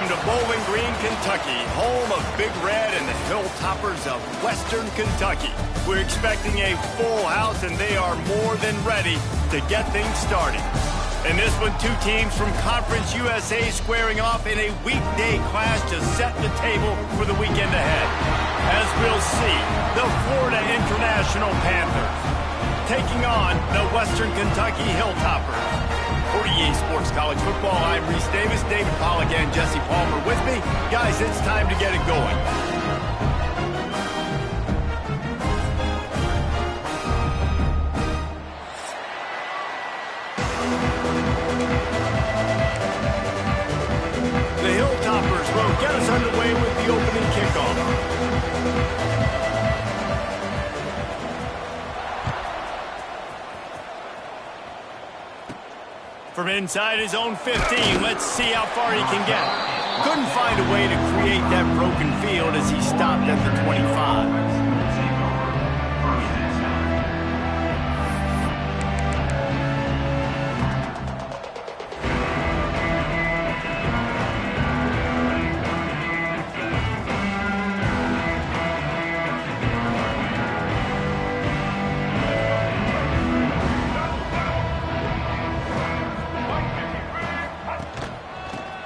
Welcome to Bowling Green, Kentucky, home of Big Red and the Hilltoppers of Western Kentucky. We're expecting a full house, and they are more than ready to get things started. In this one, two teams from Conference USA squaring off in a weekday clash to set the table for the weekend ahead. As we'll see, the Florida International Panthers taking on the Western Kentucky Hilltoppers. For EA Sports College Football, I'm Reese Davis, David Pollack, and Jesse Palmer with me. Guys, it's time to get it going. The Hilltoppers will get us underway with the opening kickoff. From inside his own 15, let's see how far he can get. Couldn't find a way to create that broken field as he stopped at the 25.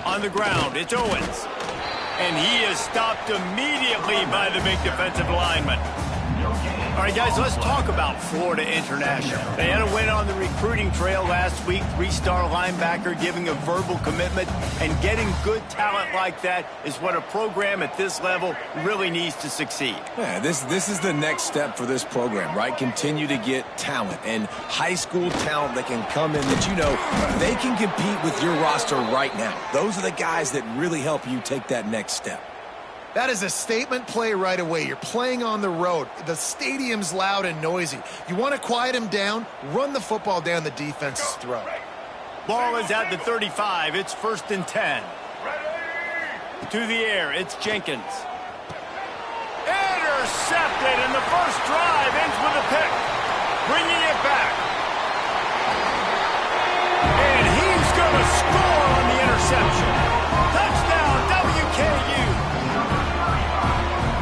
On the ground, it's Owens. And he is stopped immediately by the big defensive lineman. All right, guys, let's talk about Florida International. They had a win on the recruiting trail last week. Three-star linebacker giving a verbal commitment, and getting good talent like that is what a program at this level really needs to succeed. Yeah, this is the next step for this program, right? Continue to get talent and high school talent that can come in that you know they can compete with your roster right now. Those are the guys that really help you take that next step. That is a statement play right away. You're playing on the road. The stadium's loud and noisy. You want to quiet them down, run the football down the defense's throat. Ball is at the 35. It's 1st and 10. To the air, it's Jenkins. Intercepted, and the first drive ends with a pick. Bringing it back. And he's going to score on the interception. Touchdown, WKU.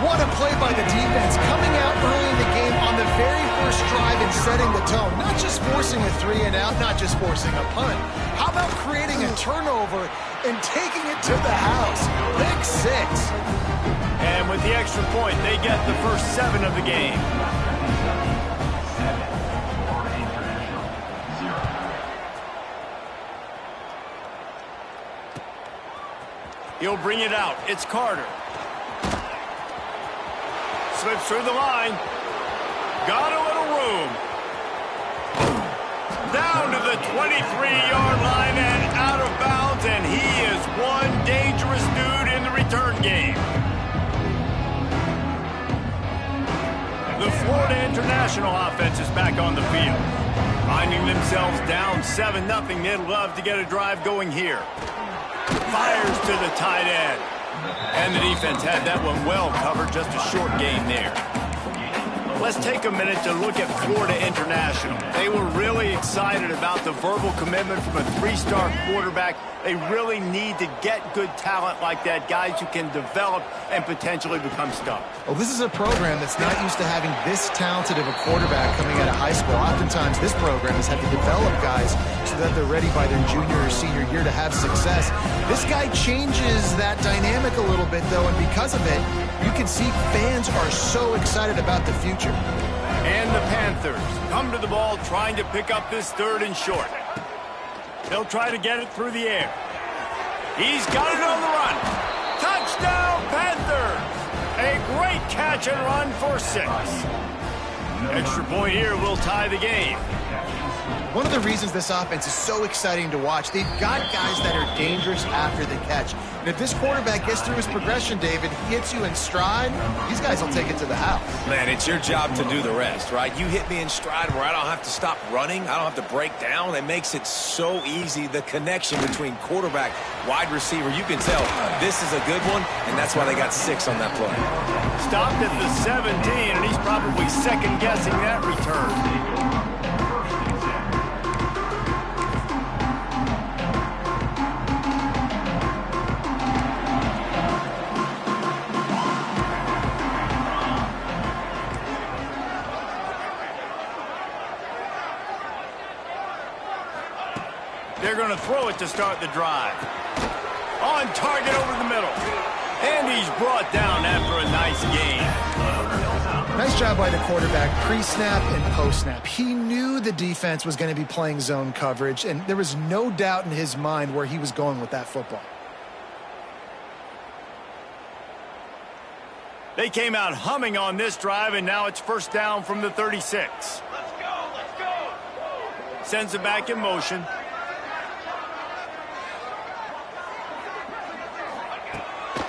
What a play by the defense, coming out early in the game on the very first drive and setting the tone. Not just forcing a 3-and-out, not just forcing a punt. How about creating a turnover and taking it to the house? Pick 6. And with the extra point, they get the first 7 of the game. He'll bring it out. It's Carter. Slips through the line. Got a little room. Down to the 23-yard line and out of bounds, and he is one dangerous dude in the return game. The Florida International offense is back on the field. Finding themselves down 7-0, they'd love to get a drive going here. Fires to the tight end. And the defense had that one well covered, just a short gain there. Let's take a minute to look at Florida International. They were really excited about the verbal commitment from a 3-star quarterback. They really need to get good talent like that, guys who can develop and potentially become stars. Well, this is a program that's not used to having this talented of a quarterback coming out of high school. Oftentimes, this program has had to develop guys so that they're ready by their junior or senior year to have success. This guy changes that dynamic a little bit, though, and because of it, you can see fans are so excited about the future. And the Panthers come to the ball trying to pick up this 3rd and short. They'll try to get it through the air. He's got it on the run. Touchdown, Panthers! A great catch and run for 6. Extra point here will tie the game. One of the reasons this offense is so exciting to watch, they've got guys that are dangerous after the catch. And if this quarterback gets through his progression, David, he hits you in stride, these guys will take it to the house. Man, it's your job to do the rest, right? You hit me in stride where I don't have to stop running. I don't have to break down. It makes it so easy, the connection between quarterback, wide receiver. You can tell this is a good one, and that's why they got 6 on that play. Stopped at the 17, and he's probably second-guessing that return. They're going to throw it to start the drive. On target over the middle. And he's brought down after a nice gain. Nice job by the quarterback, pre-snap and post-snap. He knew the defense was going to be playing zone coverage, and there was no doubt in his mind where he was going with that football. They came out humming on this drive, and now it's first down from the 36. Let's go. Sends it back in motion.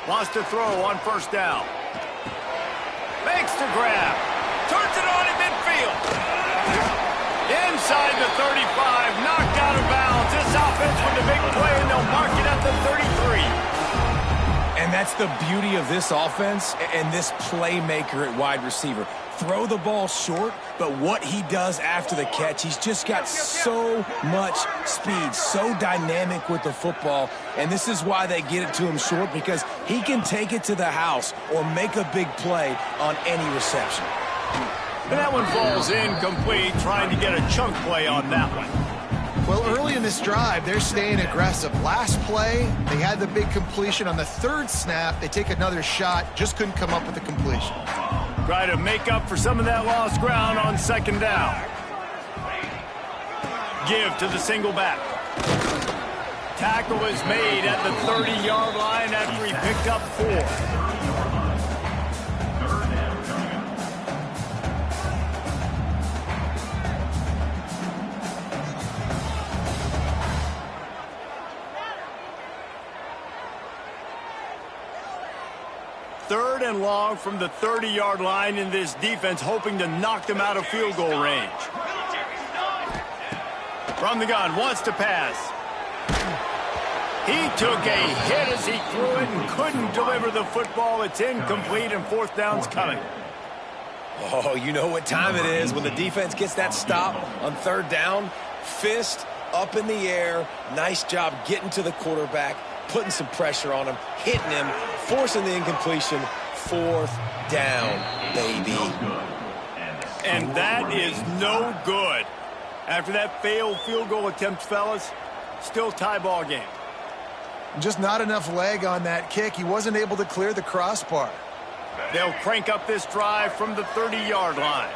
Wants to throw on first down. Makes the grab. Turns it on in midfield. Inside the 35. Knocked out of bounds. This offense with a big play, and they'll mark it at the 33. And that's the beauty of this offense and this playmaker at wide receiver. Throw the ball short, but what he does after the catch, he's just got so much speed, so dynamic with the football, and this is why they get it to him short, because he can take it to the house or make a big play on any reception. And that one falls incomplete, trying to get a chunk play on that one. Well, early in this drive, they're staying aggressive. Last play, they had the big completion. On the third snap, they take another shot, just couldn't come up with the completion. Try to make up for some of that lost ground on second down. Give to the single back. Tackle is made at the 30-yard line after he picked up 4. Third and long from the 30-yard line, in this defense hoping to knock them out of field goal range. From the gun, wants to pass. He took a hit as he threw it and couldn't deliver the football. It's incomplete, and fourth down's coming. Oh, you know what time it is when the defense gets that stop on third down. Fist up in the air. Nice job getting to the quarterback, putting some pressure on him, hitting him, forcing the incompletion. Fourth down, baby. And that is no good. After that failed field goal attempt, fellas, still tie ball game. Just not enough leg on that kick. He wasn't able to clear the crossbar. They'll crank up this drive from the 30-yard line.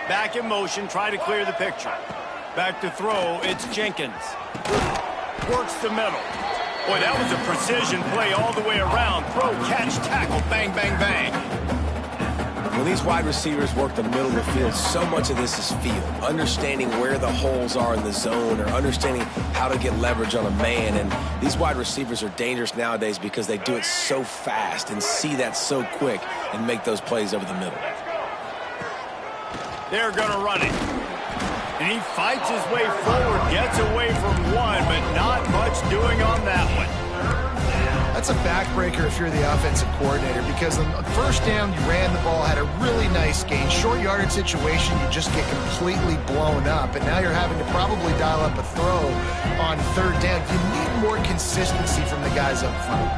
Back in motion, try to clear the picture. Back to throw, it's Jenkins. Works the middle. Boy, that was a precision play all the way around. Throw, catch, tackle, bang, bang, bang. When these wide receivers work the middle of the field, so much of this is feel. Understanding where the holes are in the zone, or understanding how to get leverage on a man. And these wide receivers are dangerous nowadays because they do it so fast and see that so quick and make those plays over the middle. They're going to run it. And he fights his way forward, gets away from one, but not much doing on that one. That's a backbreaker if you're the offensive coordinator, because on first down, you ran the ball, had a really nice gain. Short yardage situation, you just get completely blown up, and now you're having to probably dial up a throw on third down. You need more consistency from the guys up front.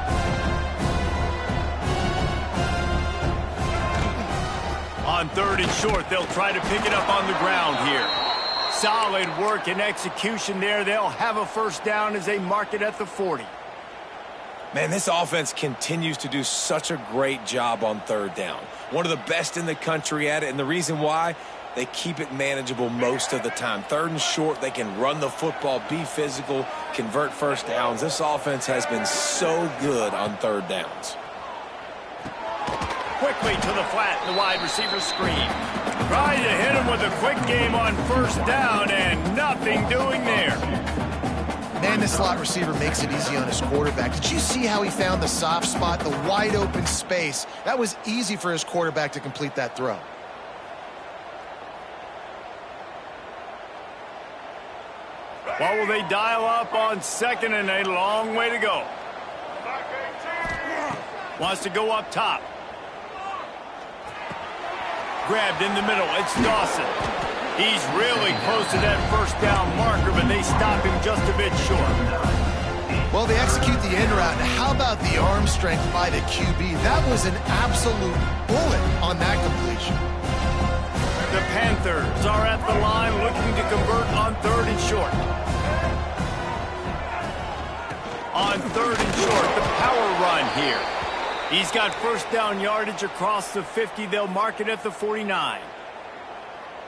On third and short, they'll try to pick it up on the ground here. Solid work and execution there. They'll have a first down as they mark it at the 40. Man, this offense continues to do such a great job on third down. One of the best in the country at it, and the reason why, they keep it manageable most of the time. Third and short, they can run the football, be physical, convert first downs. This offense has been so good on third downs. Quickly to the flat, the wide receiver screen. Trying to hit him with a quick game on first down, and nothing doing there. Man, the slot receiver makes it easy on his quarterback. Did you see how he found the soft spot, the wide open space? That was easy for his quarterback to complete that throw. What will they dial up on second, and a long way to go? Wants to go up top. Grabbed in the middle. It's Dawson. He's really close to that first down marker, but they stop him just a bit short. Well, they execute the end route. And how about the arm strength by the QB? That was an absolute bullet on that completion. The Panthers are at the line looking to convert on 3rd and short. On 3rd and short, the power run here. He's got first down yardage across the 50. They'll mark it at the 49.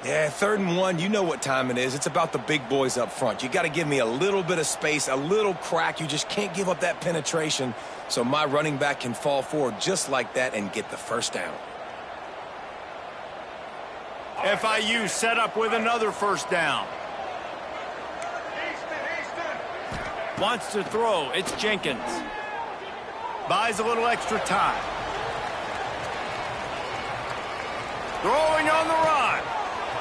Yeah, 3rd and 1, you know what time it is. It's about the big boys up front. You got to give me a little bit of space, a little crack. You just can't give up that penetration so my running back can fall forward just like that and get the first down. FIU set up with another first down. Wants to throw. It's Jenkins. Buys a little extra time. Throwing on the run.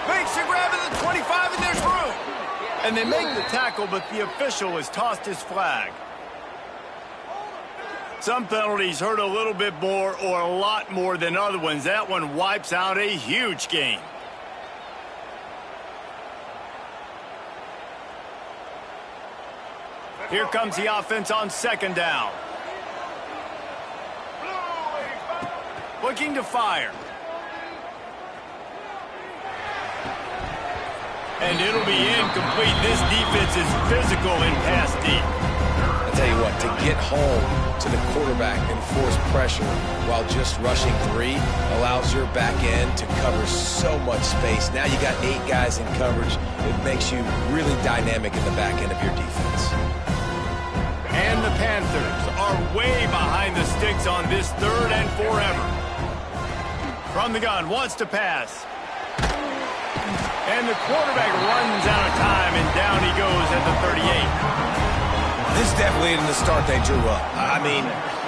Makes a grab at the 25, and there's room. And they make the tackle, but the official has tossed his flag. Some penalties hurt a little bit more or a lot more than other ones. That one wipes out a huge game. Here comes the offense on 2nd down. Looking to fire. And it'll be incomplete. This defense is physical in pass deep. I tell you what, to get home to the quarterback and force pressure while just rushing 3 allows your back end to cover so much space. Now you got 8 guys in coverage. It makes you really dynamic in the back end of your defense. And the Panthers are way behind the sticks on this 3rd and forever. From the gun, wants to pass. And the quarterback runs out of time, and down he goes at the 38. This definitely isn't the start they drew up. I mean,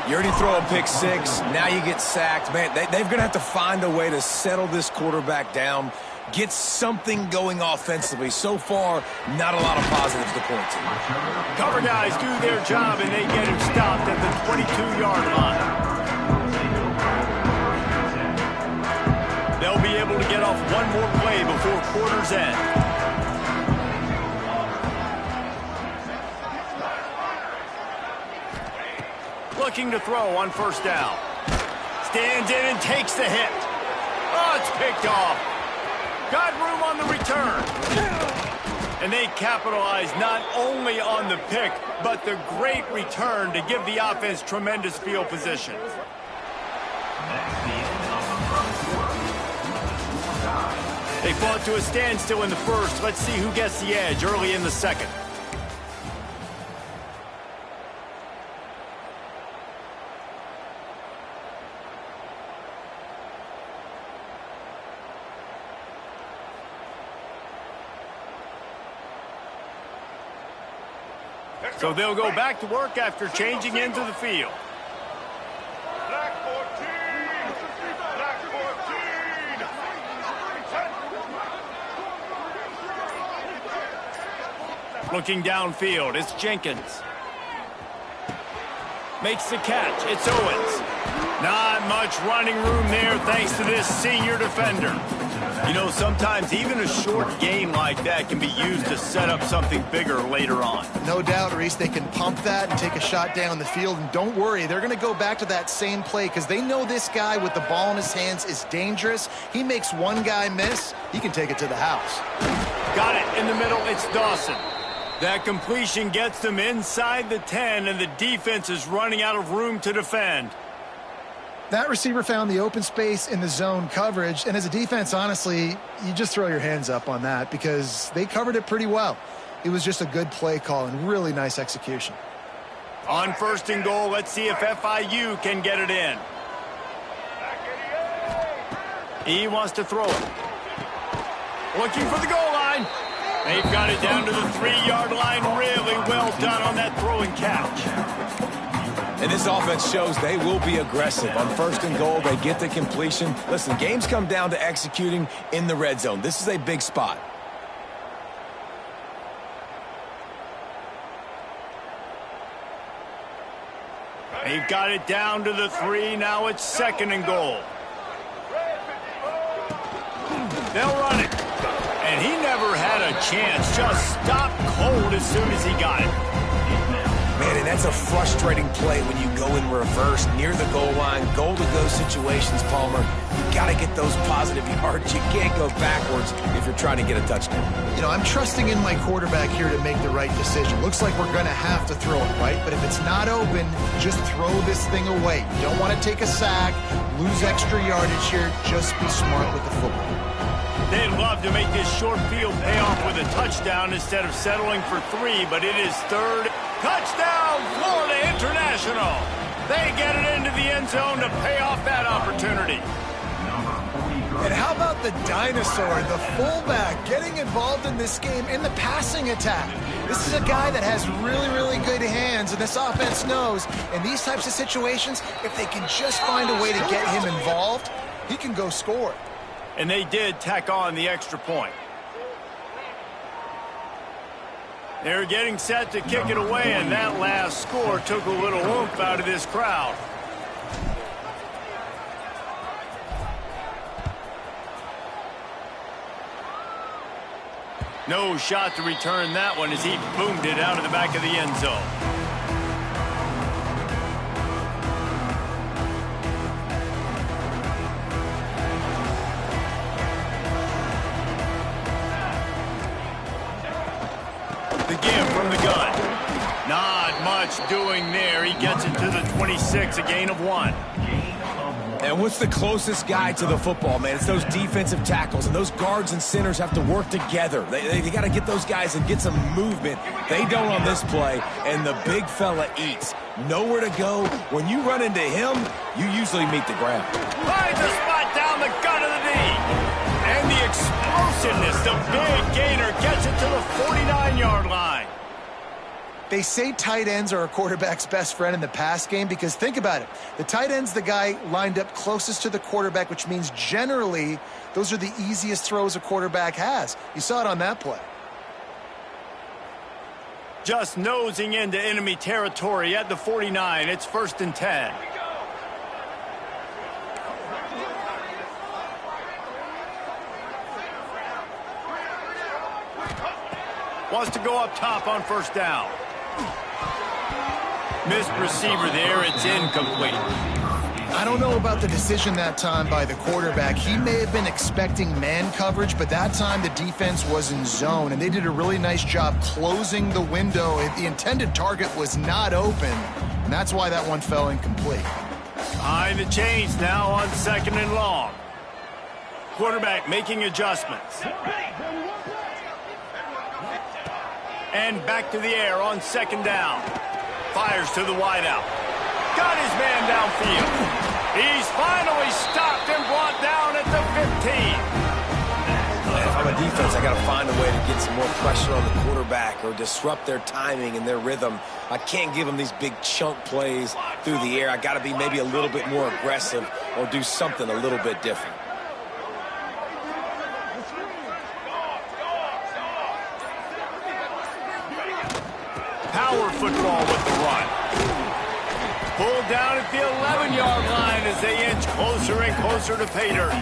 you already throw a pick 6. Now you get sacked. Man, they're going to have to find a way to settle this quarterback down, get something going offensively. So far, not a lot of positives to point to. Cover guys do their job, and they get him stopped at the 22-yard line. They'll be able to get off one more play before quarter's end. Looking to throw on 1st down. Stands in and takes the hit. Oh, it's picked off. Got room on the return. And they capitalize not only on the pick, but the great return to give the offense tremendous field position. They fought to a standstill in the 1st. Let's see who gets the edge early in the 2nd. So they'll go back to work after changing into the field. Black 14. Black 14. Looking downfield, it's Jenkins. Makes the catch, it's Owens. Not much running room there thanks to this senior defender. You know, sometimes even a short gain like that can be used to set up something bigger later on. No doubt, Reese, they can pump that and take a shot down the field. And don't worry, they're going to go back to that same play because they know this guy with the ball in his hands is dangerous. He makes one guy miss, he can take it to the house. Got it in the middle, it's Dawson. That completion gets them inside the 10, and the defense is running out of room to defend. That receiver found the open space in the zone coverage, and as a defense, honestly, you just throw your hands up on that because they covered it pretty well. It was just a good play call and really nice execution. On 1st and goal, let's see if FIU can get it in. He wants to throw it. Looking for the goal line. They've got it down to the 3-yard line. Really well done on that throw and catch. And this offense shows they will be aggressive. On 1st and goal, they get the completion. Listen, games come down to executing in the red zone. This is a big spot. They've got it down to the 3. Now it's 2nd and goal. They'll run it. And he never had a chance. Just stopped cold as soon as he got it. Man, and that's a frustrating play when you go in reverse near the goal line. Goal-to-go situations, Palmer. You got to get those positive yards. You can't go backwards if you're trying to get a touchdown. You know, I'm trusting in my quarterback here to make the right decision. Looks like we're going to have to throw it, right? But if it's not open, just throw this thing away. You don't want to take a sack, lose extra yardage here. Just be smart with the football. They'd love to make this short field pay off with a touchdown instead of settling for 3, but it is third. Touchdown, Florida International! They get it into the end zone to pay off that opportunity. And how about the dinosaur, the fullback, getting involved in this game in the passing attack? This is a guy that has really, really good hands, and this offense knows in these types of situations, if they can just find a way to get him involved, he can go score. And they did tack on the extra point. They're getting set to kick it away, and that last score took a little oomph out of this crowd. No shot to return that one as he boomed it out of the back of the end zone. The give from the gun. Not much doing there. He gets it to the 26, a gain of 1. And what's the closest guy to the football, man? It's those defensive tackles, and those guards and centers have to work together. They got to get those guys and get some movement. They don't on this play, and the big fella eats. Nowhere to go. When you run into him, you usually meet the ground. Finds a spot down the gut of the knee. And the explosiveness, the big gainer, gets it to the 49-yard line. They say tight ends are a quarterback's best friend in the pass game because think about it. The tight end's the guy lined up closest to the quarterback, which means generally those are the easiest throws a quarterback has. You saw it on that play. Just nosing into enemy territory at the 49. It's 1st and 10. Wants to go up top on 1st down. Missed receiver there. It's incomplete. I don't know about the decision that time by the quarterback. He may have been expecting man coverage, but that time the defense was in zone, and they did a really nice job closing the window. The intended target was not open, and that's why that one fell incomplete. Behind the chains now on 2nd and long. Quarterback making adjustments. And back to the air on 2nd down. Fires to the wideout. Got his man downfield. He's finally stopped and brought down at the 15. If I'm a defense, I got to find a way to get some more pressure on the quarterback or disrupt their timing and their rhythm. I can't give them these big chunk plays through the air. I got to be maybe a little bit more aggressive or do something a little bit different. Power football with the run. Pulled down at the 11-yard line as they inch closer and closer to pay dirt.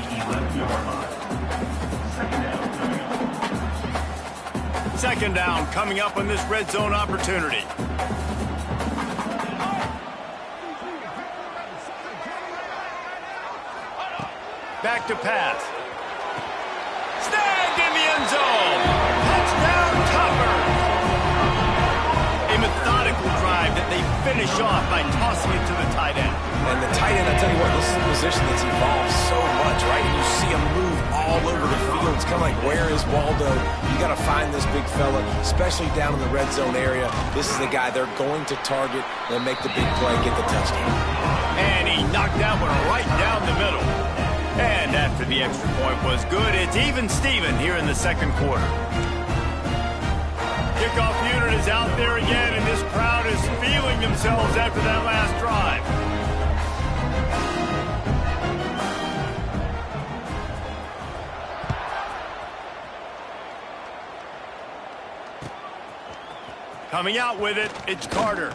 Second down coming up on this red zone opportunity. Back to pass. Snagged in the end zone. Touchdown, Toppers. A methodical drive that they finish off by tossing it to the tight end. And the tight end, I tell you what, this is a position that's evolved so much, right? And you see him move all over the field. It's kind of like, where is Waldo? You got to find this big fella, especially down in the red zone area. This is the guy they're going to target and make the big play, get the touchdown. And he knocked that one right down the middle. And after the extra point was good, it's even Steven here in the second quarter. Kickoff unit is out there again, and this crowd is feeling themselves after that last drive. Coming out with it, it's Carter.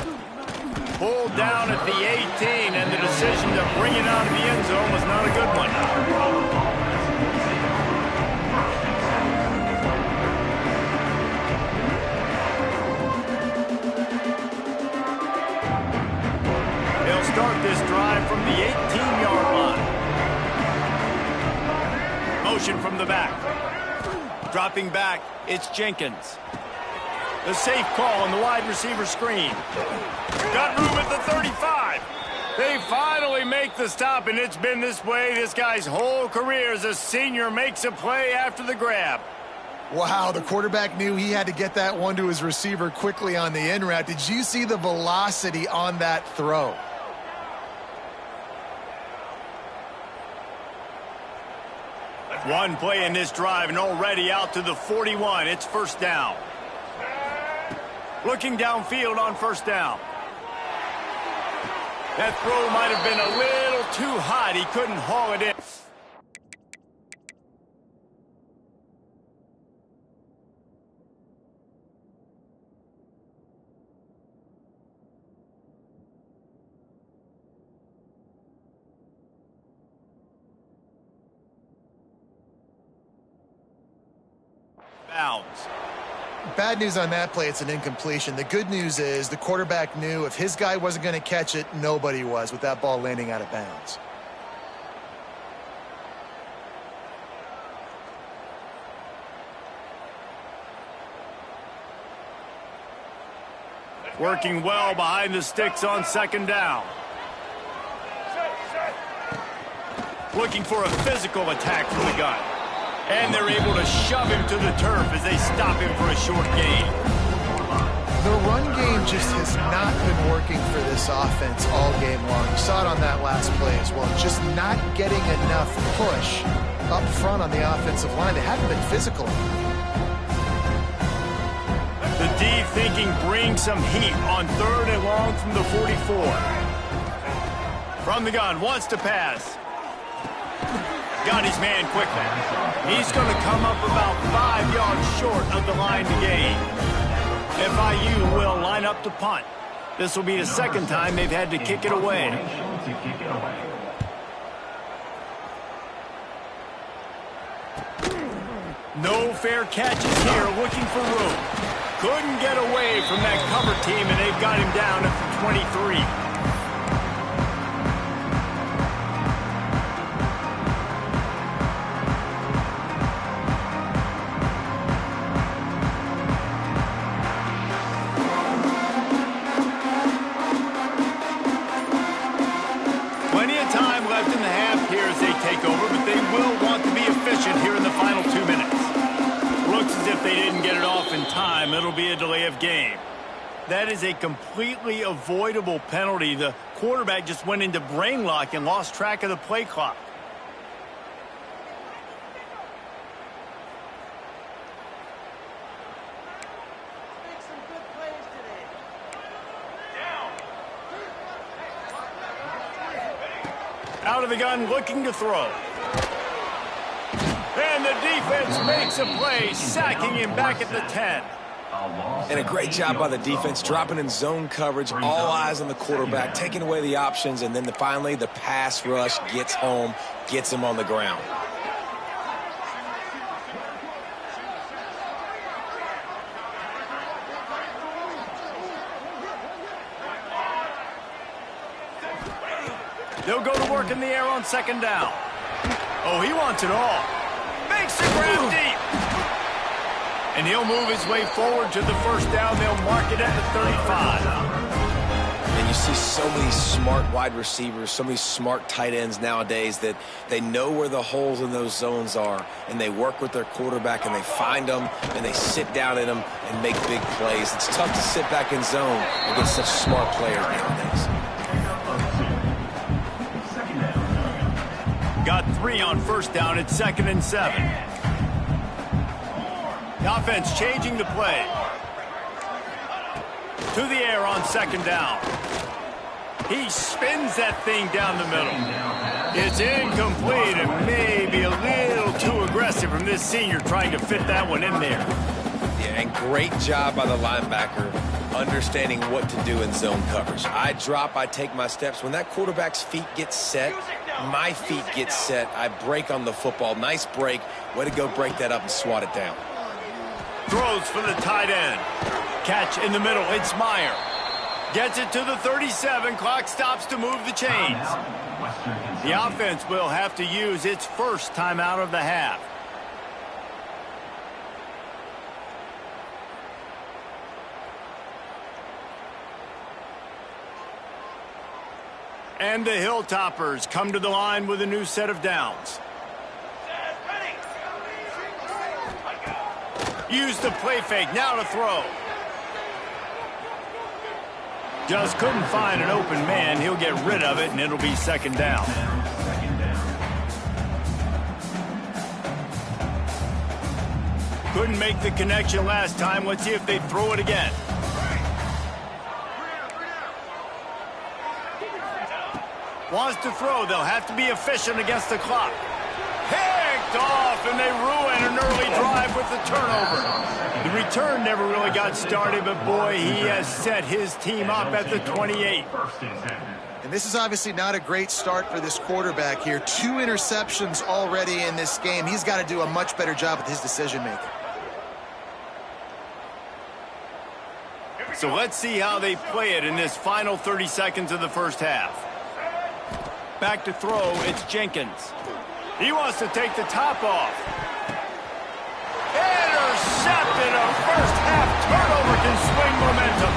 Pulled down at the 18, and the decision to bring it out of the end zone was not a good one. start this drive from the 18-yard line. Motion from the back. Dropping back, it's Jenkins. The safe call on the wide receiver screen. Got room at the 35. They finally make the stop, and it's been this way this guy's whole career as a senior makes a play after the grab. Wow, the quarterback knew he had to get that one to his receiver quickly on the in route. Did you see the velocity on that throw? One play in this drive and already out to the 41. It's first down. Looking downfield on first down. That throw might have been a little too hot. He couldn't haul it in. Bounds. Bad news on that play, it's an incompletion. The good news is the quarterback knew if his guy wasn't going to catch it, nobody was with that ball landing out of bounds. Working well behind the sticks on second down. Looking for a physical attack from the gun. And they're able to shove him to the turf as they stop him for a short gain. The run game just has not been working for this offense all game long. You saw it on that last play as well. Just not getting enough push up front on the offensive line. They haven't been physical. The D thinking brings some heat on third and long from the 44. From the gun, wants to pass. Got his man quickly. He's going to come up about 5 yards short of the line to gain. FIU will line up to punt. This will be the second time they've had to kick it away. No fair catches here, looking for room. Couldn't get away from that cover team, and they've got him down at the 23. Plenty of time left in the half here as they take over, but they will want to be efficient here in the final 2 minutes. Looks as if they didn't get it off in time. It'll be a delay of game. That is a completely avoidable penalty. The quarterback just went into brain lock and lost track of the play clock. Out of the gun, looking to throw. And the defense makes a play, sacking him back at the 10. And a great job by the defense, dropping in zone coverage, all eyes on the quarterback, taking away the options, and then finally the pass rush gets home, gets him on the ground. They'll go to work in the air on second down. Oh, he wants it all. Makes the grab deep. And he'll move his way forward to the first down. They'll mark it at the 35. And you see so many smart wide receivers, so many smart tight ends nowadays that they know where the holes in those zones are, and they work with their quarterback, and they find them, and they sit down in them and make big plays. It's tough to sit back in zone against such smart players nowadays. Got 3 on first down. It's 2nd and 7. The offense changing the play. To the air on second down. He spins that thing down the middle. It's incomplete and maybe a little too aggressive from this senior trying to fit that one in there. Yeah, and great job by the linebacker understanding what to do in zone coverage. I drop, I take my steps. When that quarterback's feet get set, my feet get set, I break on the football. Nice break. Way to go break that up and swat it down. Throws for the tight end. Catch in the middle. It's Meyer. Gets it to the 37. Clock stops to move the chains. The offense will have to use its first timeout of the half. And the Hilltoppers come to the line with a new set of downs. Use the play fake, now to throw. Just couldn't find an open man. He'll get rid of it, and it'll be second down. Couldn't make the connection last time. Let's see if they throw it again. Wants to throw. They'll have to be efficient against the clock. Picked off, and they ruin an early drive with the turnover. The return never really got started, but boy, he has set his team up at the 28. And this is obviously not a great start for this quarterback here. 2 interceptions already in this game. He's got to do a much better job with his decision-making. So let's see how they play it in this final 30 seconds of the first half. Back to throw, it's Jenkins. He wants to take the top off. Intercepted. A first half turnover can swing momentum.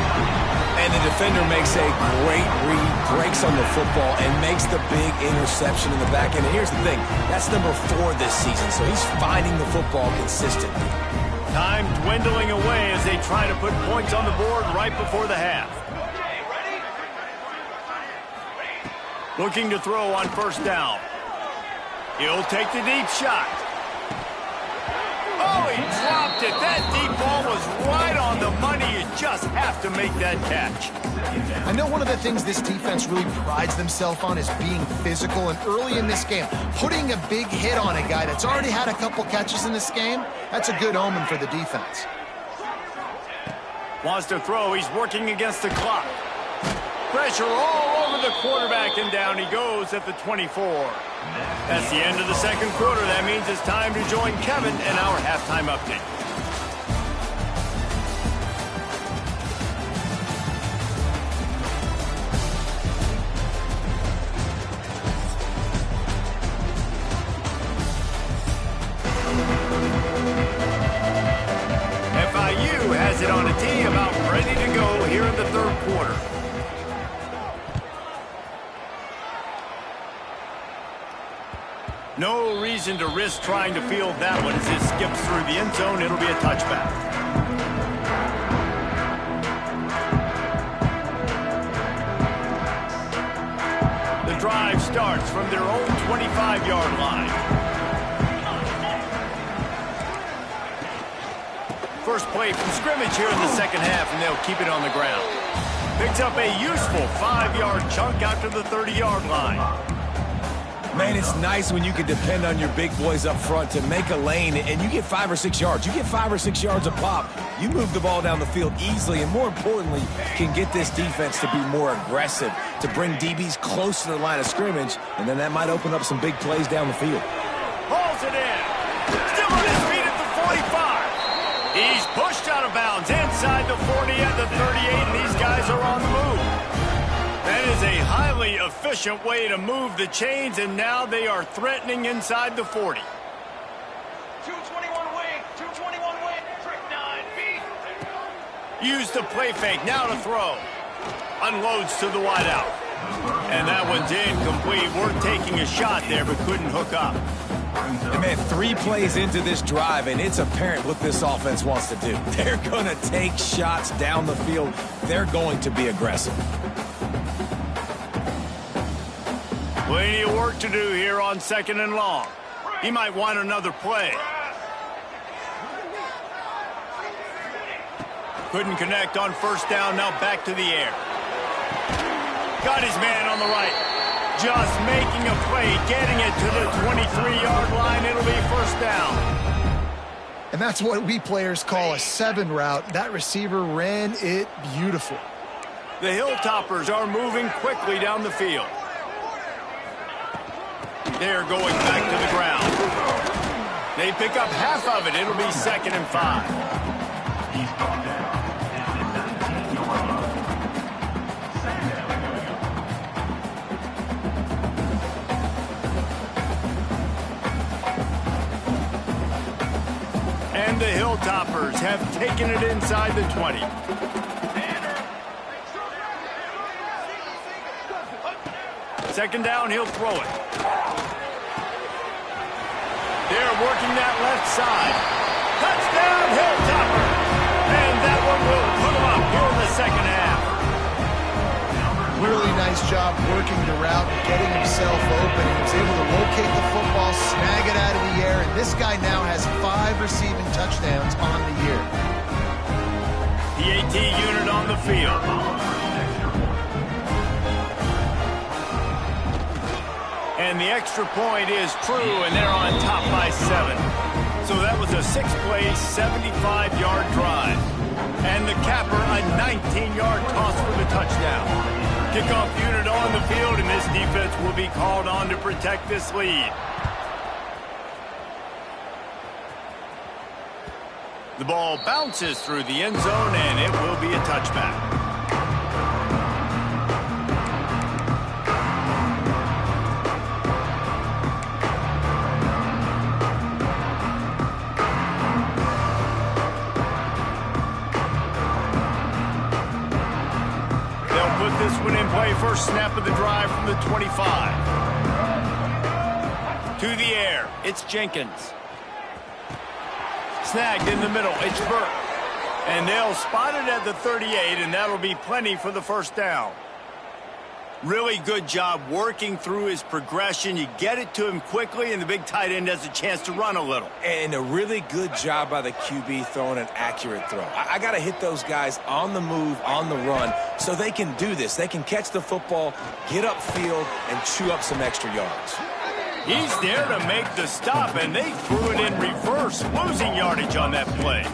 And the defender makes a great read, breaks on the football, and makes the big interception in the back end. And here's the thing, that's number 4 this season, so he's finding the football consistently. Time dwindling away as they try to put points on the board right before the half. Looking to throw on first down. He'll take the deep shot. Oh, he dropped it. That deep ball was right on the money. You just have to make that catch. I know one of the things this defense really prides themselves on is being physical, and early in this game, putting a big hit on a guy that's already had a couple catches in this game, that's a good omen for the defense. Wants to throw. He's working against the clock. Pressure all over the quarterback, and down he goes at the 24. That's the end of the second quarter. That means it's time to join Kevin in our halftime update. FIU has it on a tee, about ready to go here in the third quarter. No reason to risk trying to field that one as it skips through the end zone. It'll be a touchback. The drive starts from their own 25-yard line. First play from scrimmage here in the second half, and they'll keep it on the ground. Picks up a useful 5-yard chunk out to the 30-yard line. Man, it's nice when you can depend on your big boys up front to make a lane, and you get 5 or 6 yards. You get 5 or 6 yards a pop. You move the ball down the field easily, and more importantly, can get this defense to be more aggressive, to bring DBs close to the line of scrimmage, and then that might open up some big plays down the field. Hauls it in. Still on his feet at the 45. He's pushed out of bounds inside the 40 at the 38, and these guys are on the move. That is a highly efficient way to move the chains, and now they are threatening inside the 40. 221 wing, 221 wing, trick 9B. Use the play fake, now to throw. Unloads to the wideout. And that one's incomplete. We're taking a shot there, but couldn't hook up. And man, 3 plays into this drive, and it's apparent what this offense wants to do. They're going to take shots down the field. They're going to be aggressive. Plenty of work to do here on second and long. He might want another play. Couldn't connect on first down, now back to the air. Got his man on the right. Just making a play, getting it to the 23-yard line. It'll be first down. And that's what we players call a 7 route. That receiver ran it beautiful. The Hilltoppers are moving quickly down the field. They're going back to the ground. They pick up half of it. It'll be second and 5. And the Hilltoppers have taken it inside the 20. Second down, he'll throw it. They're working that left side. Touchdown, Hilltopper! And that one will put them up here in the second half. Really nice job working the route, getting himself open. He was able to locate the football, snag it out of the air, and this guy now has 5 receiving touchdowns on the year. PAT unit on the field. And the extra point is true, and they're on top by 7. So that was a 6-play, 75-yard drive. And the capper, a 19-yard toss for the touchdown. Kickoff unit on the field, and this defense will be called on to protect this lead. The ball bounces through the end zone, and it will be a touchback. This one in play, first snap of the drive from the 25. To the air, it's Jenkins. Snagged in the middle, it's Burke. And they'll spot it at the 38, and that'll be plenty for the first down. Really good job working through his progression. You get it to him quickly, and the big tight end has a chance to run a little. And a really good job by the QB throwing an accurate throw. I got to hit those guys on the move, on the run, so they can do this. They can catch the football, get upfield, and chew up some extra yards. He's there to make the stop, and they threw it in reverse, losing yardage on that play.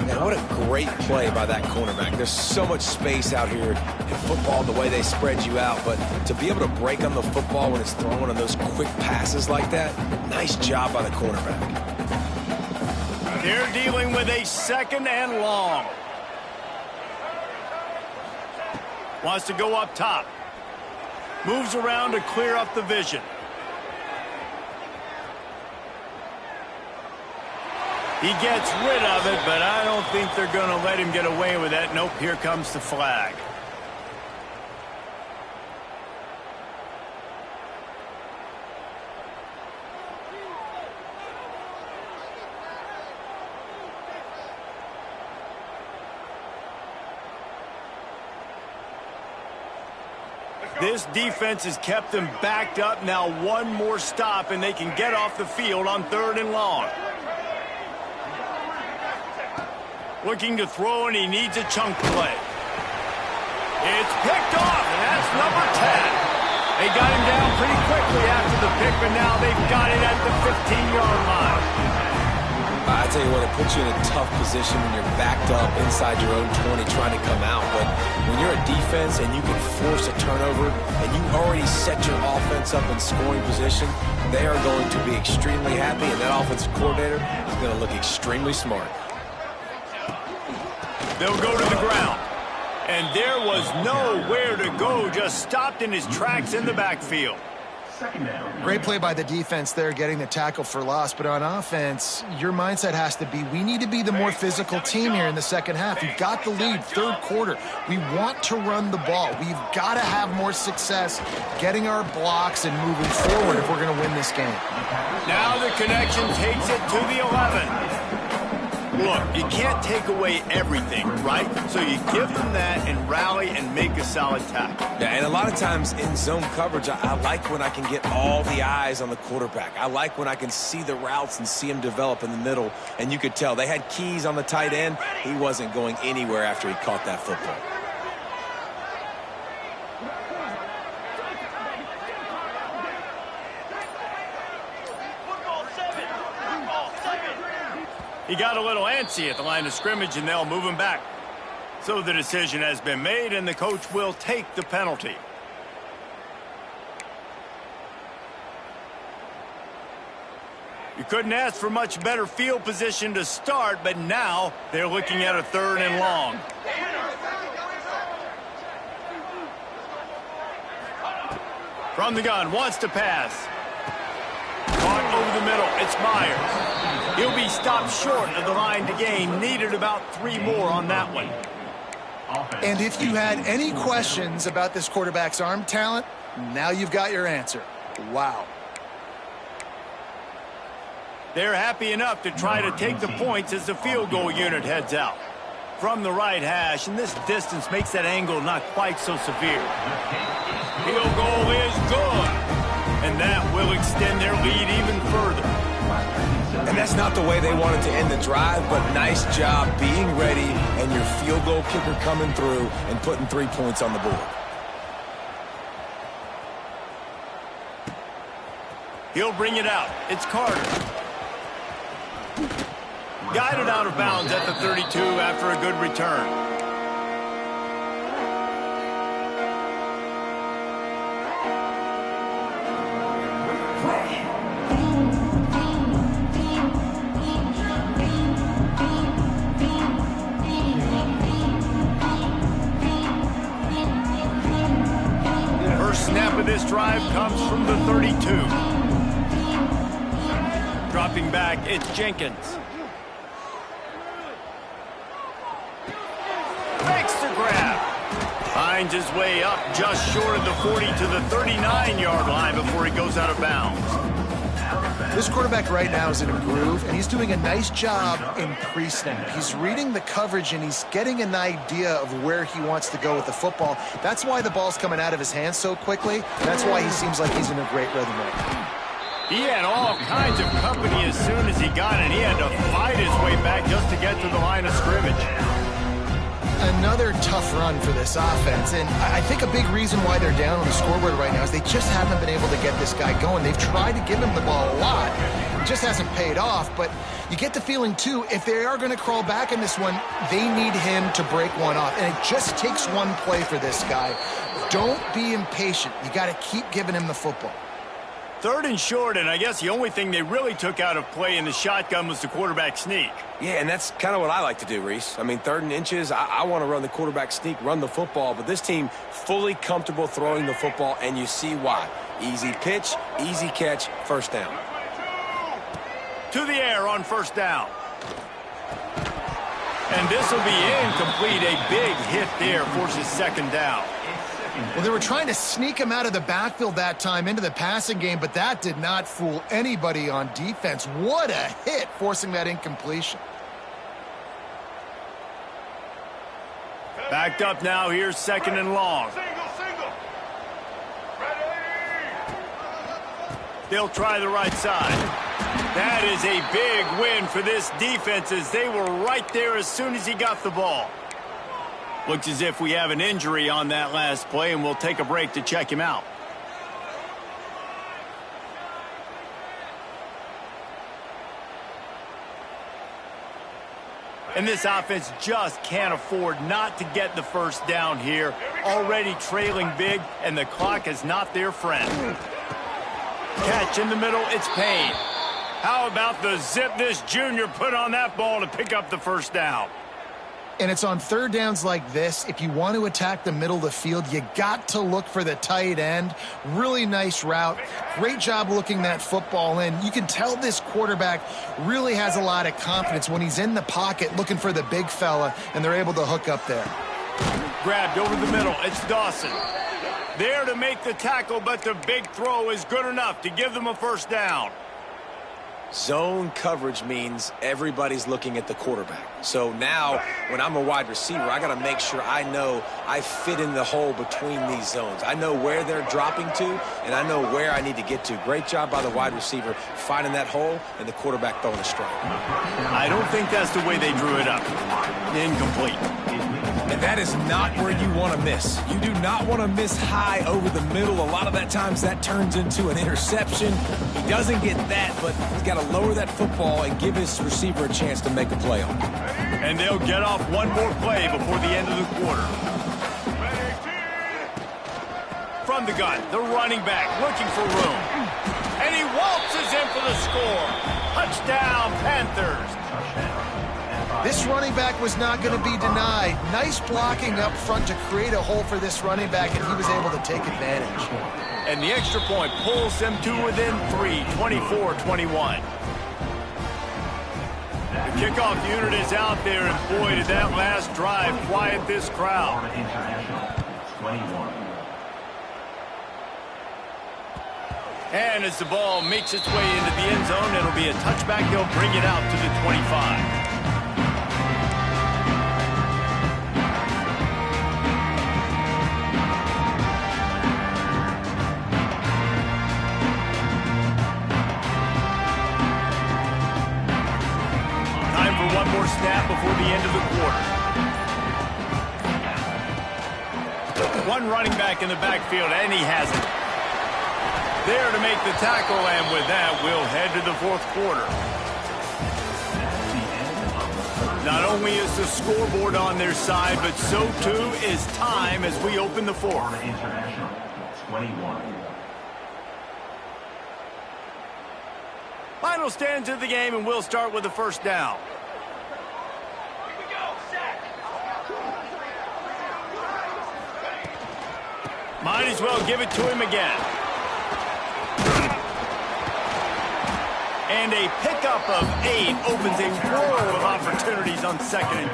Man, what a great play by that cornerback. There's so much space out here in football, the way they spread you out, but to be able to break on the football when it's thrown on those quick passes like that, nice job by the cornerback. They're dealing with a second and long. Wants to go up top. Moves around to clear up the vision. He gets rid of it, but I don't think they're going to let him get away with that. Nope, here comes the flag. This defense has kept them backed up. Now one more stop, and they can get off the field on 3rd and long. Looking to throw, and he needs a chunk play. It's picked off, and that's number 10. They got him down pretty quickly after the pick, but now they've got it at the 15-yard line. I tell you what, it puts you in a tough position when you're backed up inside your own 20 trying to come out. But when you're a defense and you can force a turnover and you already set your offense up in scoring position, they are going to be extremely happy, and that offensive coordinator is going to look extremely smart. They'll go to the ground. And there was nowhere to go, just stopped in his tracks in the backfield. Great play by the defense there, getting the tackle for loss. But on offense, your mindset has to be, we need to be the more physical team here in the second half. We've got the lead, 3rd quarter. We want to run the ball. We've got to have more success getting our blocks and moving forward if we're going to win this game. Now the connection takes it to the 11. Look, you can't take away everything, right? So you give them that and rally and make a solid tackle. Yeah, and a lot of times in zone coverage, I like when I can get all the eyes on the quarterback. I like when I can see the routes and see him develop in the middle. And you could tell they had keys on the tight end. He wasn't going anywhere after he caught that football. He got a little antsy at the line of scrimmage, and they'll move him back. So the decision has been made, and the coach will take the penalty. You couldn't ask for much better field position to start, but now they're looking at a 3rd and long. From the gun, wants to pass. Caught over the middle, it's Myers. He'll be stopped short of the line to gain. Needed about 3 more on that one. And if you had any questions about this quarterback's arm talent, now you've got your answer. Wow. They're happy enough to try to take the points as the field goal unit heads out. From the right hash, and this distance makes that angle not quite so severe. Field goal is good, and that will extend their lead even further. And that's not the way they wanted to end the drive, but nice job being ready and your field goal kicker coming through and putting 3 points on the board. He'll bring it out. It's Carter. Guided out of bounds at the 32 after a good return. First snap of this drive comes from the 32. Dropping back, it's Jenkins. Makes the grab. Finds his way up just short of the 40 to the 39-yard line before he goes out of bounds. This quarterback right now is in a groove, and he's doing a nice job in pre-snap. He's reading the coverage, and he's getting an idea of where he wants to go with the football. That's why the ball's coming out of his hands so quickly. That's why he seems like he's in a great rhythm right now. He had all kinds of company as soon as he got it. He had to fight his way back just to get to the line of scrimmage. Another tough run for this offense, and I think a big reason why they're down on the scoreboard right now is they just haven't been able to get this guy going. They've tried to give him the ball a lot. It just hasn't paid off, but you get the feeling, too, if they are going to crawl back in this one, they need him to break one off, and it just takes one play for this guy. Don't be impatient. You got to keep giving him the football. 3rd and short, and I guess the only thing they really took out of play in the shotgun was the quarterback sneak. Yeah, and that's kind of what I like to do, Reese. I mean, 3rd and inches, I want to run the quarterback sneak, run the football, but this team fully comfortable throwing the football, and you see why. Easy pitch, easy catch, first down. To the air on first down. And this will be incomplete. A big hit there forces 2nd down. Well, they were trying to sneak him out of the backfield that time into the passing game, but that did not fool anybody on defense. What a hit, forcing that incompletion. Backed up now. Here's 2nd and long. They'll try the right side. That is a big win for this defense as they were right there as soon as he got the ball. Looks as if we have an injury on that last play, and we'll take a break to check him out. And this offense just can't afford not to get the first down here. Already trailing big, and the clock is not their friend. Catch in the middle, it's Payne. How about the zip this junior put on that ball to pick up the first down? And it's on 3rd downs like this. If you want to attack the middle of the field, you got to look for the tight end. Really nice route. Great job looking that football in. You can tell this quarterback really has a lot of confidence when he's in the pocket looking for the big fella, and they're able to hook up there. Grabbed over the middle. It's Dawson. There to make the tackle, but the big throw is good enough to give them a first down. Zone coverage means everybody's looking at the quarterback. So now, when I'm a wide receiver, I got to make sure I know I fit in the hole between these zones. I know where they're dropping to, and I know where I need to get to. Great job by the wide receiver finding that hole, and the quarterback throwing a strike. I don't think that's the way they drew it up. Incomplete. And that is not where you want to miss. You do not want to miss high over the middle. A lot of that times that turns into an interception. He doesn't get that, but he's got to lower that football and give his receiver a chance to make a play on it. And they'll get off one more play before the end of the quarter. From the gun, the running back looking for room. And he waltzes in for the score. Touchdown, Panthers. This running back was not going to be denied. Nice blocking up front to create a hole for this running back, and he was able to take advantage. And the extra point pulls them to within 3, 24-21. The kickoff unit is out there, and boy, did that last drive quiet this crowd. And as the ball makes its way into the end zone, it'll be a touchback. They'll bring it out to the 25. One more snap before the end of the quarter. One running back in the backfield, and he has it. There to make the tackle, and with that, we'll head to the fourth quarter. Not only is the scoreboard on their side, but so too is time as we open the fourth. Final stands of the game, and we'll start with the first down. Might as well give it to him again. And a pickup of 8 opens a world of opportunities on 2nd and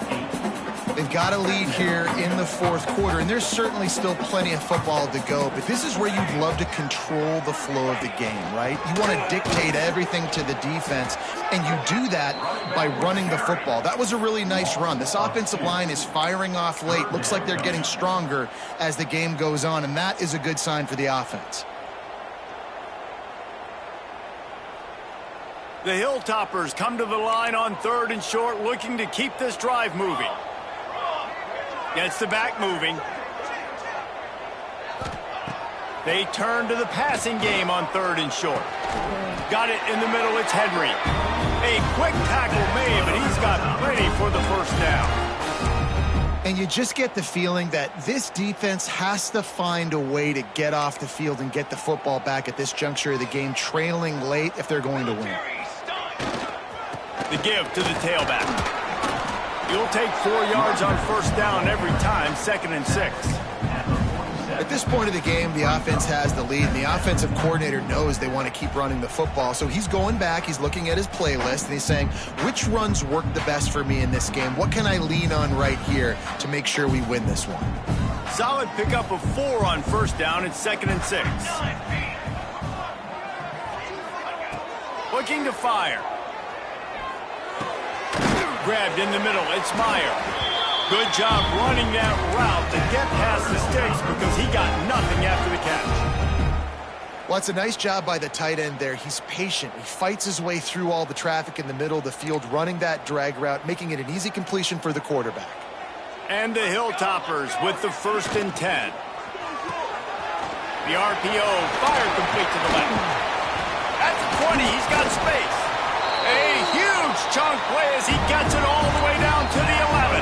2. They've got a lead here in the fourth quarter, and there's certainly still plenty of football to go, but this is where you'd love to control the flow of the game, right? You want to dictate everything to the defense, and you do that by running the football. That was a really nice run. This offensive line is firing off late. Looks like they're getting stronger as the game goes on, and that is a good sign for the offense. The Hilltoppers come to the line on 3rd and short, looking to keep this drive moving. Gets the back moving. They turn to the passing game on 3rd and short. Got it in the middle, it's Henry. A quick tackle made, but he's got plenty for the first down. And you just get the feeling that this defense has to find a way to get off the field and get the football back at this juncture of the game, trailing late if they're going to win. The give to the tailback. He'll take 4 yards on first down every time, 2nd and 6. At this point of the game, the offense has the lead, and the offensive coordinator knows they want to keep running the football. So he's going back, he's looking at his playlist, and he's saying, which runs work the best for me in this game? What can I lean on right here to make sure we win this one? Solid pickup of 4 on first down at 2nd and 6. Looking to fire. Grabbed in the middle, it's Meyer. Good job running that route to get past the sticks because he got nothing after the catch. Well, it's a nice job by the tight end there. He's patient. He fights his way through all the traffic in the middle of the field, running that drag route, making it an easy completion for the quarterback. And the Hilltoppers with the 1st and 10. The RPO fired complete to the left. At the 20, he's got space. A huge chunk play as he gets it all the way down to the 11.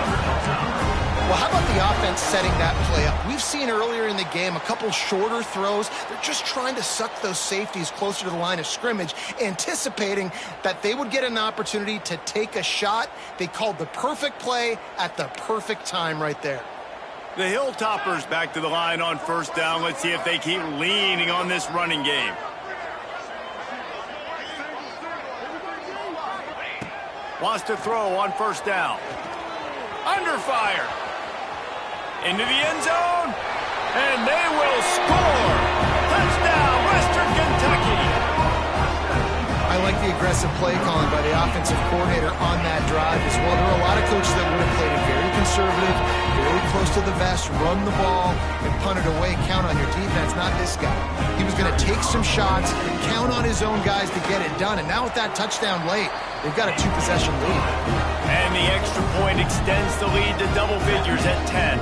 Well, how about the offense setting that play up? We've seen earlier in the game a couple shorter throws. They're just trying to suck those safeties closer to the line of scrimmage, anticipating that they would get an opportunity to take a shot. They called the perfect play at the perfect time right there. The Hilltoppers back to the line on first down. Let's see if they keep leaning on this running game. Wants to throw on first down. Under fire. Into the end zone. And they will score. Touchdown, Western Kentucky. I like the aggressive play calling by the offensive coordinator on that drive as well. There are a lot of coaches that would have played it very conservative, very close to the vest, run the ball, and punt it away. Count on your defense, not this guy. He was going to take some shots, count on his own guys to get it done. And now with that touchdown late, they've got a 2-possession lead. And the extra point extends the lead to double figures at 10.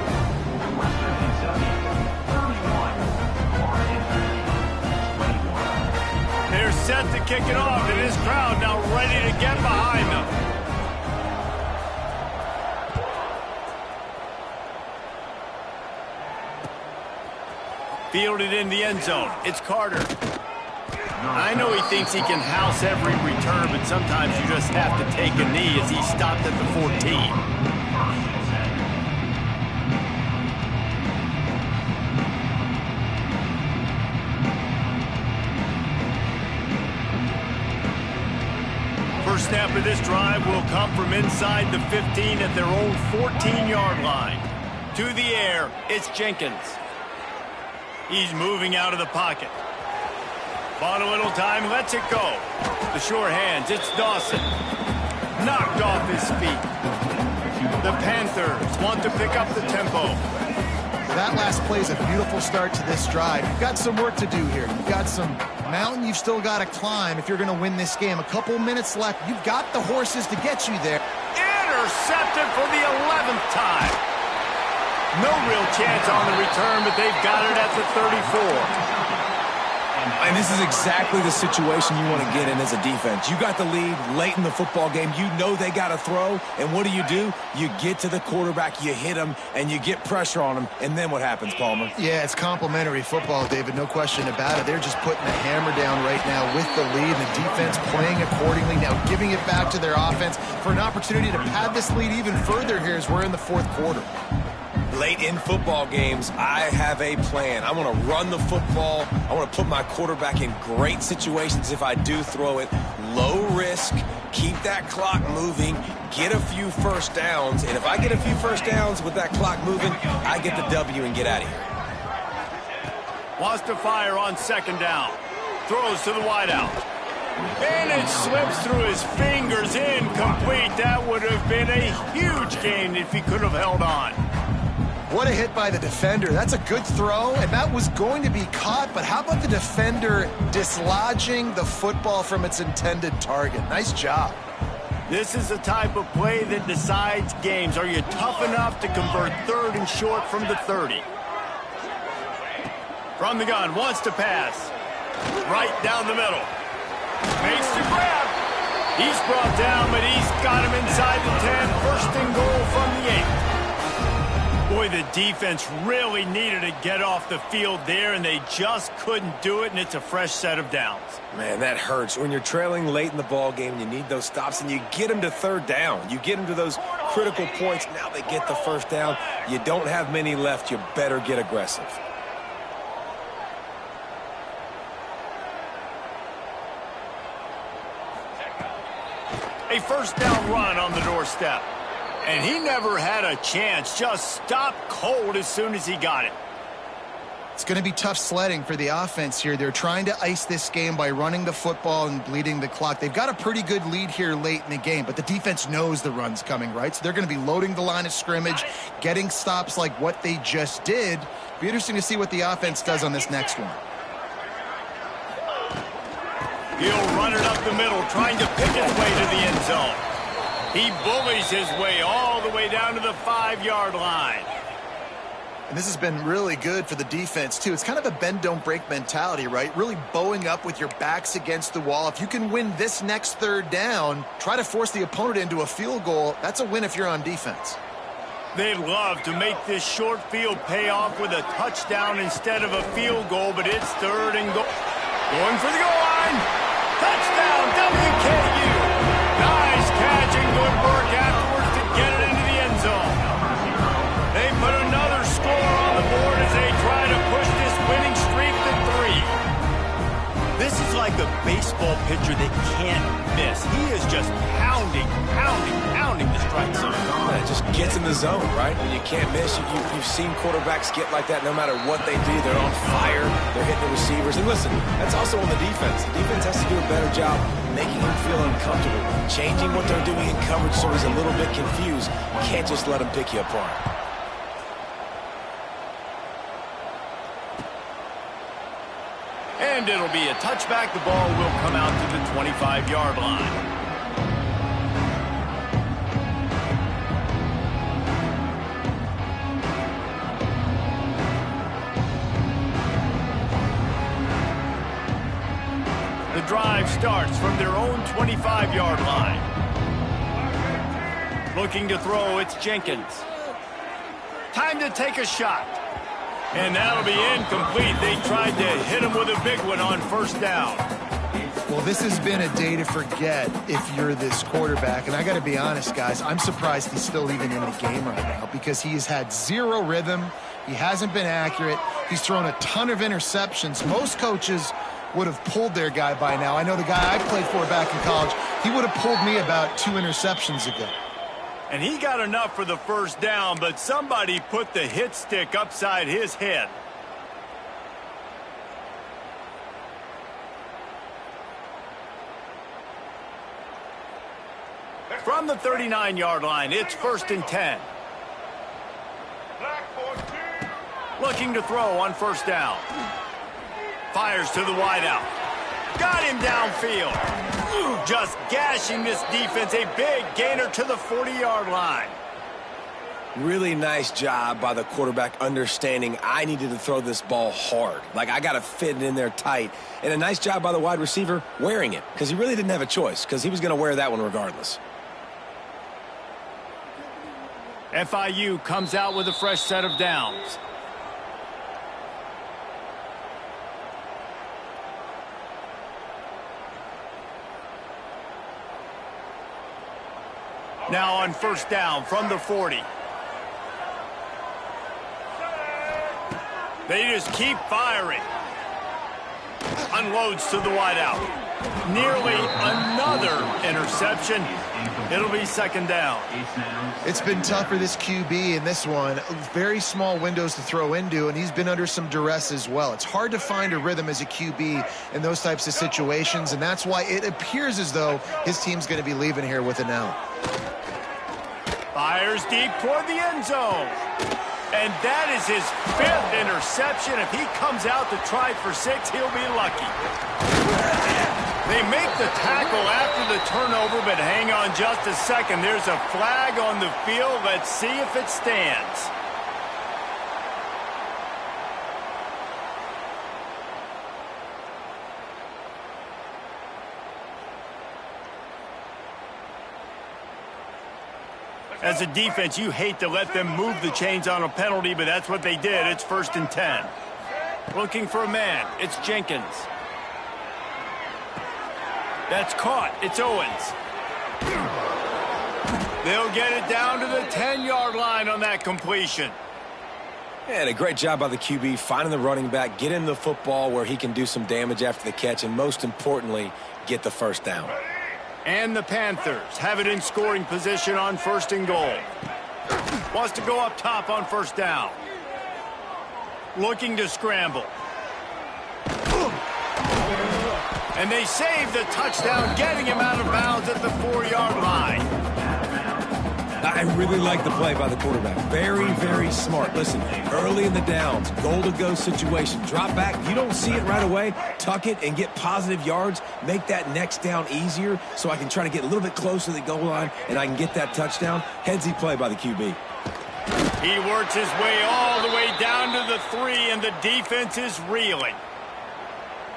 They're set to kick it off, and this crowd now ready to get behind them. Fielded in the end zone. It's Carter. I know he thinks he can house every return, but sometimes you just have to take a knee as he stopped at the 14. First snap of this drive will come from inside the 15 at their own 14-yard line. To the air, it's Jenkins. He's moving out of the pocket. Bought a little time, lets it go. The sure hands, it's Dawson. Knocked off his feet. The Panthers want to pick up the tempo. That last play is a beautiful start to this drive. You've got some work to do here. You've got some mountain you've still got to climb if you're going to win this game. A couple minutes left. You've got the horses to get you there. Intercepted for the 11th time. No real chance on the return, but they've got it at the 34. And this is exactly the situation you want to get in as a defense. You got the lead late in the football game. You know they got to throw. And what do? You get to the quarterback, you hit him, and you get pressure on him. And then what happens, Palmer? Yeah, it's complimentary football, David. No question about it. They're just putting the hammer down right now with the lead. And the defense playing accordingly. Now giving it back to their offense for an opportunity to pad this lead even further here as we're in the fourth quarter. Late in football games, I have a plan. I want to run the football. I want to put my quarterback in great situations if I do throw it. Low risk, keep that clock moving, get a few first downs. And if I get a few first downs with that clock moving, I get the W and get out of here. Wants to fire on second down. Throws to the wideout. And it slips through his fingers, incomplete. That would have been a huge gain if he could have held on. What a hit by the defender. That's a good throw, and that was going to be caught, but how about the defender dislodging the football from its intended target? Nice job. This is the type of play that decides games. Are you tough enough to convert third and short from the 30? From the gun, wants to pass. Right down the middle. Makes the grab. He's brought down, but he's got him inside the 10. First and goal from the 8. Boy, the defense really needed to get off the field there, and they just couldn't do it, and it's a fresh set of downs. Man, that hurts. When you're trailing late in the ball game, you need those stops, and you get them to third down. You get them to those critical points. Now they get the first down. You don't have many left. You better get aggressive. A first down run on the doorstep. And he never had a chance, just stopped cold as soon as he got it. It's going to be tough sledding for the offense here. They're trying to ice this game by running the football and bleeding the clock. They've got a pretty good lead here late in the game, but the defense knows the run's coming, right? So they're going to be loading the line of scrimmage, getting stops like what they just did. Be interesting to see what the offense does on this next one. He'll run it up the middle, trying to pick his way to the end zone. He bullies his way all the way down to the 5-yard line. And this has been really good for the defense, too. It's kind of a bend-don't-break mentality, right? Really bowing up with your backs against the wall. If you can win this next third down, try to force the opponent into a field goal. That's a win if you're on defense. They'd love to make this short field pay off with a touchdown instead of a field goal, but it's third and goal. Going for the goal line. Touchdown, WKU. Nice catch and good work afterwards to get it into the end zone. They put another score on the board as they try to push this winning streak to 3. This is like a baseball pitcher that can't miss. He is just pounding the strike zone. Yeah, it just gets in the zone, right? When you can't miss, you've seen quarterbacks get like that no matter what they do. They're on fire. They're hitting the receivers. And listen, that's also on the defense. The defense has to do a better job making him feel uncomfortable, changing what they're doing in coverage so he's a little bit confused. Can't just let him pick you apart. And it'll be a touchback. The ball will come out to the 25-yard line. The drive starts from their own 25-yard line. Looking to throw, it's Jenkins. Time to take a shot. And that'll be incomplete. They tried to hit him with a big one on first down. Well, this has been a day to forget if you're this quarterback. And I got to be honest, guys, I'm surprised he's still even in the game right now because he has had zero rhythm. He hasn't been accurate. He's thrown a ton of interceptions. Most coaches would have pulled their guy by now. I know the guy I played for back in college, he would have pulled me about 2 interceptions ago. And he got enough for the first down, but somebody put the hit stick upside his head. From the 39-yard line, it's 1st and 10. Looking to throw on 1st down. Fires to the wideout. Got him downfield. Just gashing this defense. A big gainer to the 40-yard line. Really nice job by the quarterback understanding I needed to throw this ball hard. Like, I got to fit it in there tight. And a nice job by the wide receiver wearing it, because he really didn't have a choice, because he was going to wear that one regardless. FIU comes out with a fresh set of downs. Now on 1st down from the 40. They just keep firing. Unloads to the wideout. Nearly another interception. It'll be 2nd down. It's been tough for this QB in this one. Very small windows to throw into, and he's been under some duress as well. It's hard to find a rhythm as a QB in those types of situations, and that's why it appears as though his team's going to be leaving here with an out. Fires deep toward the end zone. And that is his 5th interception. If he comes out to try for 6, he'll be lucky. They make the tackle after the turnover, but hang on just a second. There's a flag on the field. Let's see if it stands. As a defense, you hate to let them move the chains on a penalty, but that's what they did. It's 1st and 10. Looking for a man. It's Jenkins. That's caught. It's Owens. They'll get it down to the 10-yard line on that completion. And a great job by the QB finding the running back, get him the football where he can do some damage after the catch, and most importantly, get the 1st down. And the Panthers have it in scoring position on 1st and goal. Wants to go up top on 1st down. Looking to scramble. And they save the touchdown, getting him out of bounds at the 4-yard line. I really like the play by the quarterback. Very, very smart. Listen, early in the downs, goal-to-go situation. Drop back. If you don't see it right away, tuck it and get positive yards. Make that next down easier so I can try to get a little bit closer to the goal line and I can get that touchdown. Headsy play by the QB. He works his way all the way down to the 3, and the defense is reeling.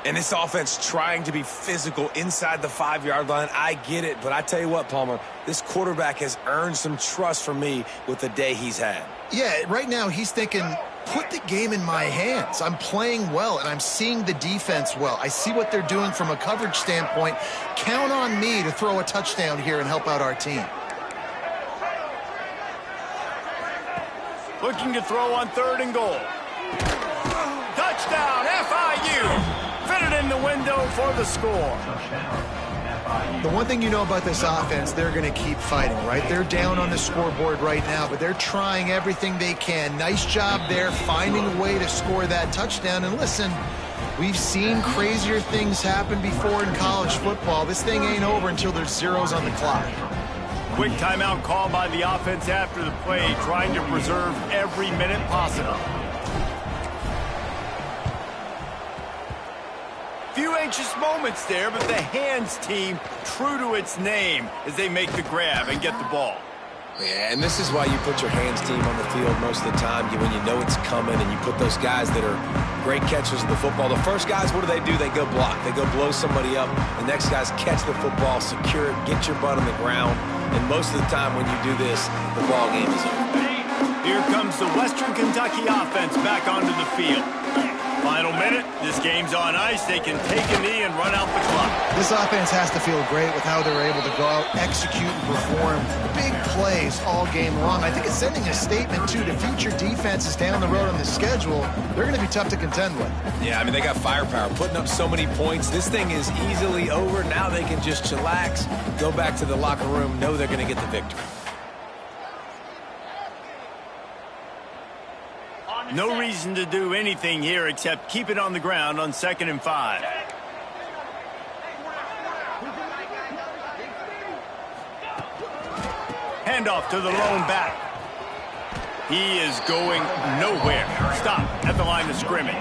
And this offense trying to be physical inside the 5-yard line. I get it, but I tell you what, Palmer, this quarterback has earned some trust from me with the day he's had. Yeah, right now he's thinking, put the game in my hands. I'm playing well, and I'm seeing the defense well. I see what they're doing from a coverage standpoint. Count on me to throw a touchdown here and help out our team. Looking to throw on 3rd and goal. Touchdown, FIU! Fit it in the window for the score. The one thing you know about this offense, they're going to keep fighting, right? They're down on the scoreboard right now, but they're trying everything they can. Nice job there, finding a way to score that touchdown. And listen, we've seen crazier things happen before in college football. This thing ain't over until there's zeros on the clock. Quick timeout call by the offense after the play, trying to preserve every minute possible. Few anxious moments there, but the hands team true to its name as they make the grab and get the ball. Yeah, and this is why you put your hands team on the field most of the time when you know it's coming, and you put those guys that are great catchers of the football. The first guys, what do? They go block. They go blow somebody up. The next guys catch the football, secure it, get your butt on the ground. And most of the time when you do this, the ball game is over. Here comes the Western Kentucky offense back onto the field. Final minute. This game's on ice. They can take a knee and run out the clock. This offense has to feel great with how they're able to go out, execute, and perform big plays all game long. I think it's sending a statement, too, to future defenses down the road on the schedule. They're going to be tough to contend with. Yeah, I mean, they got firepower, putting up so many points. This thing is easily over. Now they can just chillax, go back to the locker room, know they're going to get the victory. No reason to do anything here except keep it on the ground on 2nd and 5. Handoff to the lone back. He is going nowhere. Stop at the line of scrimmage.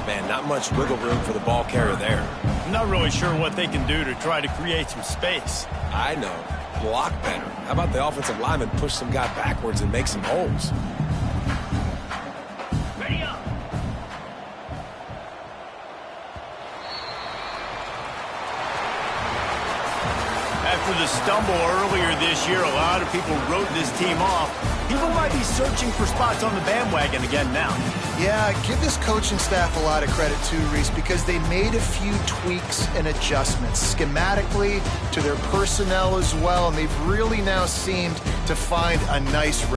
Man, not much wiggle room for the ball carrier there. I'm not really sure what they can do to try to create some space. I know. Block better. How about the offensive lineman push some guy backwards and make some holes? After the stumble earlier this year, a lot of people wrote this team off. People might be searching for spots on the bandwagon again now. Yeah, give this coaching staff a lot of credit too, Reese, because they made a few tweaks and adjustments schematically to their personnel as well, and they've really now seemed to find a nice